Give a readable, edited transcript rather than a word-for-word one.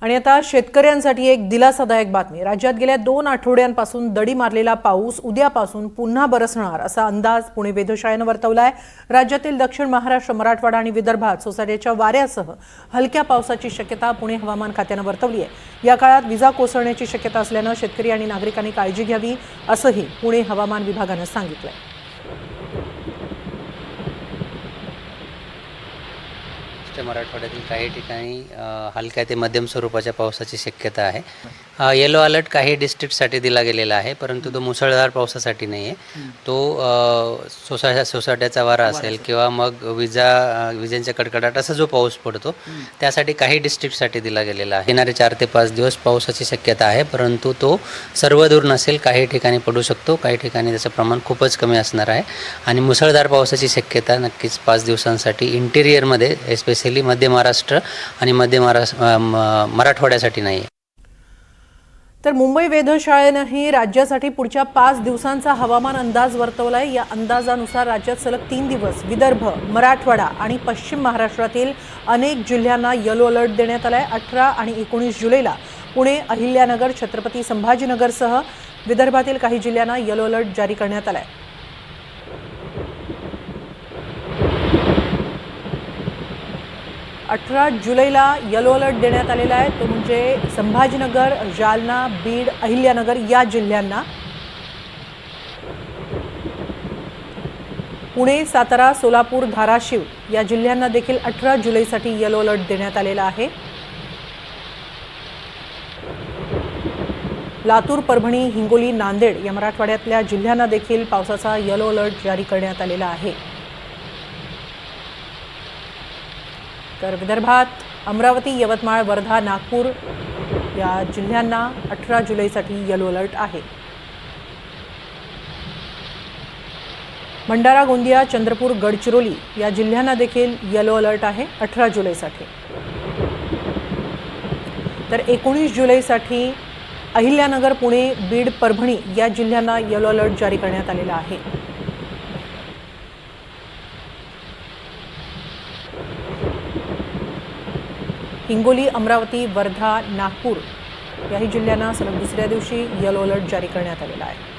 आणि आता शेतकऱ्यांसाठी एक दिलासादायक बातमी। राज्यात गेल्या 2 आठवड्यांपासून दडी मारलेला पाऊस उद्यापासून पुन्हा बरसणार असा अंदाज पुणे वेधशाळेने वर्तवलाय। राज्यातील दक्षिण महाराष्ट्र, मराठवाडा आणि विदर्भात सोसाट्याच्या वाऱ्यासह हलक्या पावसाची शक्यता पुणे हवामान खात्याने वर्तवली आहे। या काळात विजा कोसळण्याची शक्यता असल्याने शेतकरी आणि नागरिकांनी काळजी घ्यावी असंही पुणे हवामान विभागाने सांगितलंय। मराठवाड्यातील काही ठिकाणी हलक्या ते मध्यम स्वरूपाच्या पावसाची शक्यता आहे। येलो अलर्ट काही डिस्ट्रिक्टसाठी दिला गेलेला आहे, परंतु तो मुसळधार पावसासाठी नाही आहे। तो सोसाट्याचा वारा असेल किंवा मग विजांच्या कडकडाट असा जो पाऊस पडतो त्यासाठी काही डिस्ट्रिक्टसाठी दिला गेलेला आहे। येणारे 4 ते 5 दिवस पावसाची शक्यता आहे, परंतु तो सर्वदूर नसेल, काही ठिकाणी पडू शकतो, काही ठिकाणी त्याचं प्रमाण खूपच कमी असणार आहे। आणि मुसळधार पावसाची शक्यता नक्कीच 5 दिवसांसाठी इंटेरियरमध्ये स्पेशली मध्य महाराष्ट्र आणि मराठवाड्यासाठी नाही। तर मुंबई वेधशाळेनेही राज्यासाठी पुढच्या 5 दिवसांचा हवामान अंदाज वर्तवलाय। या अंदाजानुसार राज्यात सलग 3 दिवस विदर्भ, मराठवाडा आणि पश्चिम महाराष्ट्रातील अनेक जिल्ह्यांना येलो अलर्ट देण्यात आलाय। 18 आणि 19 जुलैला पुणे, अहिल्यानगर, छत्रपती संभाजीनगरसह विदर्भातील काही जिल्ह्यांना येलो अलर्ट जारी करण्यात आलाय। 18 जुलैला येलो अलर्ट देण्यात आलेला आहे, तो म्हणजे संभाजीनगर, जालना, बीड, अहिल्यानगर या जिल्ह्यांना। पुणे, सातारा, सोलापूर, धाराशिव या जिल्ह्यांना देखील 18 जुलैसाठी येलो अलर्ट देण्यात आलेला आहे। लातूर, परभणी, हिंगोली, नांदेड या मराठवाड्यातल्या जिल्ह्यांना देखील पावसाचा येलो अलर्ट जारी करण्यात आलेला आहे। तर विदर्भात अमरावती, यवतमाळ, वर्धा, नागपूर या जिल्ह्यांना 18 जुलैसाठी येलो अलर्ट आहे। भंडारा, गोंदिया, चंद्रपूर, गडचिरोली या जिल्ह्यांना देखील येलो अलर्ट आहे 18 जुलैसाठी। तर 19 जुलैसाठी अहिल्यानगर, पुणे, बीड, परभणी या जिल्ह्यांना येलो अलर्ट जारी करण्यात आलेला आहे। हिंगोली, अमरावती, वर्धा, नागपूर याही जिल्ह्यांना सलग दुसऱ्या दिवशी येलो अलर्ट जारी करण्यात आलेला आहे।